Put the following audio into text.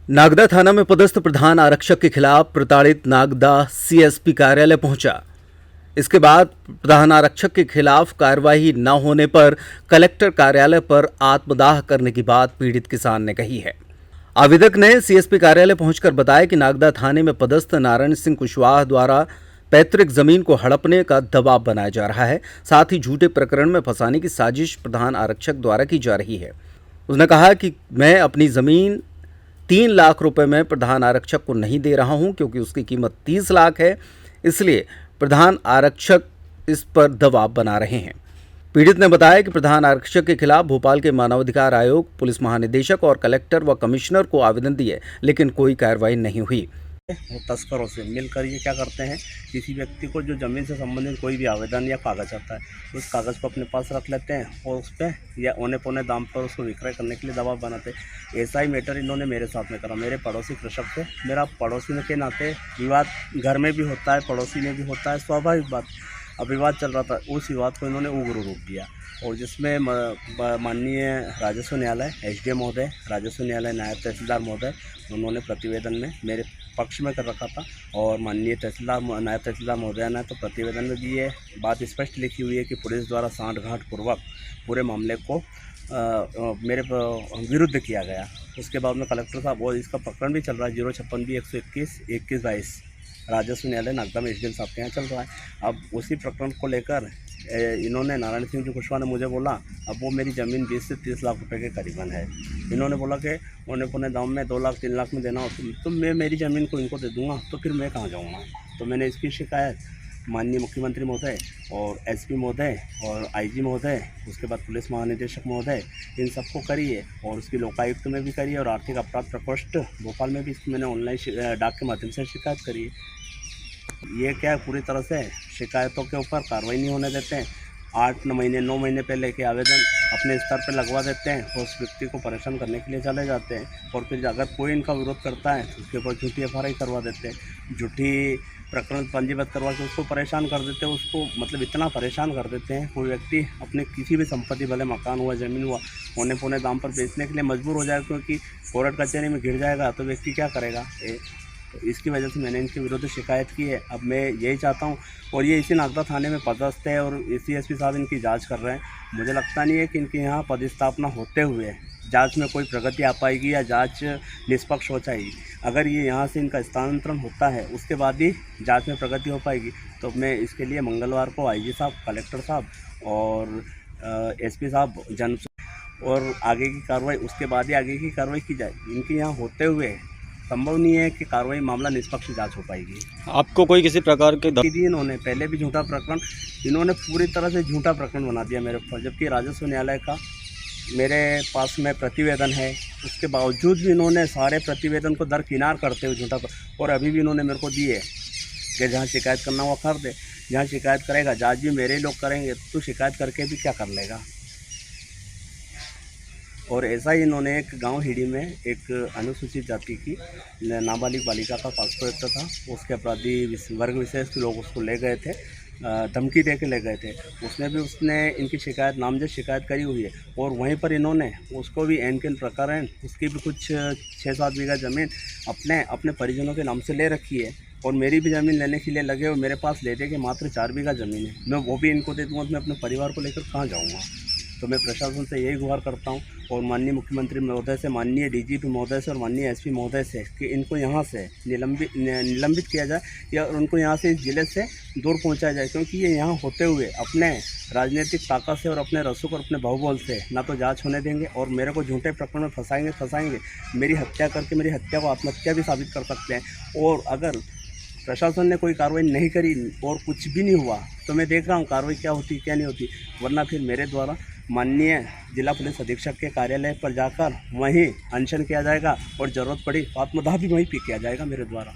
नागदा थाना में पदस्थ प्रधान आरक्षक के खिलाफ प्रताड़ित नागदा सीएसपी कार्यालय पहुंचा। इसके बाद प्रधान आरक्षक के खिलाफ कार्रवाई न होने पर कलेक्टर कार्यालय पर आत्मदाह करने की बात पीड़ित किसान ने कही है। आवेदक ने सीएसपी कार्यालय पहुंचकर बताया कि नागदा थाने में पदस्थ नारायण सिंह कुशवाहा द्वारा पैतृक जमीन को हड़पने का दबाव बनाया जा रहा है, साथ ही झूठे प्रकरण में फंसाने की साजिश प्रधान आरक्षक द्वारा की जा रही है। उसने कहा कि मैं अपनी जमीन 3 लाख रुपए में प्रधान आरक्षक को नहीं दे रहा हूं क्योंकि उसकी कीमत 30 लाख है, इसलिए प्रधान आरक्षक इस पर दबाव बना रहे हैं। पीड़ित ने बताया कि प्रधान आरक्षक के खिलाफ भोपाल के मानवाधिकार आयोग, पुलिस महानिदेशक और कलेक्टर व कमिश्नर को आवेदन दिए, लेकिन कोई कार्रवाई नहीं हुई। वो तस्करों से मिलकर ये क्या करते हैं, किसी व्यक्ति को जो ज़मीन से संबंधित कोई भी आवेदन या कागज़ आता है उस कागज़ को अपने पास रख लेते हैं और उस पर या औने पौने दाम पर उसको विक्रय करने के लिए दबाव बनाते हैं। ऐसा ही मैटर इन्होंने मेरे साथ में करा। मेरे पड़ोसी कृषक से मेरा पड़ोसी के नाते विवाद घर में भी होता है, पड़ोसी में भी होता है, स्वाभाविक बात। अब विवाद चल रहा था, उस विवाद को इन्होंने उग्र रूप दिया और जिसमें माननीय राजस्व न्यायालय एसडीएम महोदय, राजस्व न्यायालय नायब तहसीलदार महोदय, उन्होंने प्रतिवेदन में मेरे पक्ष में कर रखा था और माननीय नायब तहसीलदार महोदय ने तो प्रतिवेदन में भी ये बात स्पष्ट लिखी हुई है कि पुलिस द्वारा सांठगांठ पूर्वक पूरे मामले को मेरे विरुद्ध किया गया। उसके बाद में कलेक्टर साहब और इसका प्रकरण भी चल रहा है 056B121 राजस्व न्यायालय नागदा में एसडीएम साहब के यहाँ चल रहा है। अब उसी प्रकरण को लेकर इन्होंने नारायण सिंह जी कुशवाहा ने मुझे बोला, अब वो मेरी ज़मीन 20 से 30 लाख रुपए के करीबन है। इन्होंने बोला कि औने पौने दाम में 2 लाख 3 लाख में देना हो तो मैं मेरी ज़मीन को इनको दे दूंगा, तो फिर मैं कहाँ जाऊँगा। तो मैंने इसकी शिकायत माननीय मुख्यमंत्री महोदय और एसपी महोदय और आईजी महोदय, उसके बाद पुलिस महानिदेशक महोदय, इन सबको करी है और उसकी लोकायुक्त में भी करी है और आर्थिक अपराध प्रकोष्ठ भोपाल में भी इसकी मैंने ऑनलाइन डाक के माध्यम से शिकायत करी है। ये क्या पूरी तरह से शिकायतों के ऊपर कार्रवाई नहीं होने देते हैं। 8-9 महीने पहले के आवेदन अपने स्तर पर लगवा देते हैं और उस व्यक्ति को परेशान करने के लिए चले जाते हैं और फिर अगर कोई इनका विरोध करता है तो उसके ऊपर झूठी एफआईआर करवा देते हैं, झूठी प्रकरण पंजीबद्ध करवा के उसको परेशान कर देते हैं। उसको मतलब इतना परेशान कर देते हैं, कोई व्यक्ति अपने किसी भी संपत्ति, भले मकान हुआ, ज़मीन हुआ, औने पौने दाम पर बेचने के लिए मजबूर हो जाएगा क्योंकि कोर्ट कचहरी में घिर जाएगा तो व्यक्ति क्या करेगा। तो इसकी वजह से मैंने इनके विरुद्ध शिकायत की है। अब मैं यही चाहता हूँ और ये इसी नागदा थाने में पदस्थ है और सीएसपी साहब इनकी जांच कर रहे हैं। मुझे लगता नहीं है कि इनके यहाँ पदस्थापना होते हुए जांच में कोई प्रगति आ पाएगी या जांच निष्पक्ष हो जाएगी। अगर ये यहाँ से इनका स्थानांतरण होता है उसके बाद ही जांच में प्रगति हो पाएगी। तो मैं इसके लिए मंगलवार को आईजी साहब, कलेक्टर साहब और एसपी साहब जन और आगे की कार्रवाई उसके बाद ही आगे की कार्रवाई की जाए। इनके यहाँ होते हुए संभव नहीं है कि कार्रवाई मामला निष्पक्ष जांच हो पाएगी। आपको कोई किसी प्रकार के इन्होंने पहले भी झूठा प्रकरण, इन्होंने पूरी तरह से झूठा प्रकरण बना दिया मेरे ऊपर, जबकि राजस्व न्यायालय का मेरे पास में प्रतिवेदन है। उसके बावजूद भी इन्होंने सारे प्रतिवेदन को दरकिनार करते हुए झूठा और अभी भी इन्होंने मेरे को दिए कि जहाँ शिकायत करना वो कर दे। जहाँ शिकायत करेगा जांच भी मेरे लोग करेंगे, तो शिकायत करके भी क्या कर लेगा। और ऐसा ही इन्होंने एक गांव हिडी में एक अनुसूचित जाति की नाबालिग बालिका का पॉक्सो एक्ट था, उसके अपराधी वर्ग विशेष के लोग उसको ले गए थे, धमकी दे के ले गए थे। उसने इनकी शिकायत, नामजद शिकायत करी हुई है और वहीं पर इन्होंने उसको भी एनकेन प्रकरण, उसकी भी कुछ 6-7 बीघा ज़मीन अपने परिजनों के नाम से ले रखी है और मेरी भी ज़मीन लेने के लिए लगे और मेरे पास लेने के मात्र 4 बीघा ज़मीन है। मैं वो भी इनको दे दूँगा तो मैं अपने परिवार को लेकर कहाँ जाऊँगा। तो मैं प्रशासन से यही गुहार करता हूँ और माननीय मुख्यमंत्री महोदय से, माननीय डीजीपी महोदय से और माननीय एसपी महोदय से कि इनको यहाँ से निलंबित किया जाए या उनको यहाँ से इस ज़िले से दूर पहुँचाया जाए, क्योंकि ये यहाँ होते हुए अपने राजनीतिक ताकत से और अपने रसूख और अपने बहुबल से ना तो जांच होने देंगे और मेरे को झूठे प्रकरण में फंसाएंगे। मेरी हत्या करके मेरी हत्या को आत्महत्या भी साबित कर सकते हैं। और अगर प्रशासन ने कोई कार्रवाई नहीं करी और कुछ भी नहीं हुआ तो मैं देख रहा हूँ कार्रवाई क्या होती क्या नहीं होती, वरना फिर मेरे द्वारा माननीय जिला पुलिस अधीक्षक के कार्यालय पर जाकर वहीं अनशन किया जाएगा और ज़रूरत पड़ी आत्मदाह भी वहीं पे किया जाएगा मेरे द्वारा।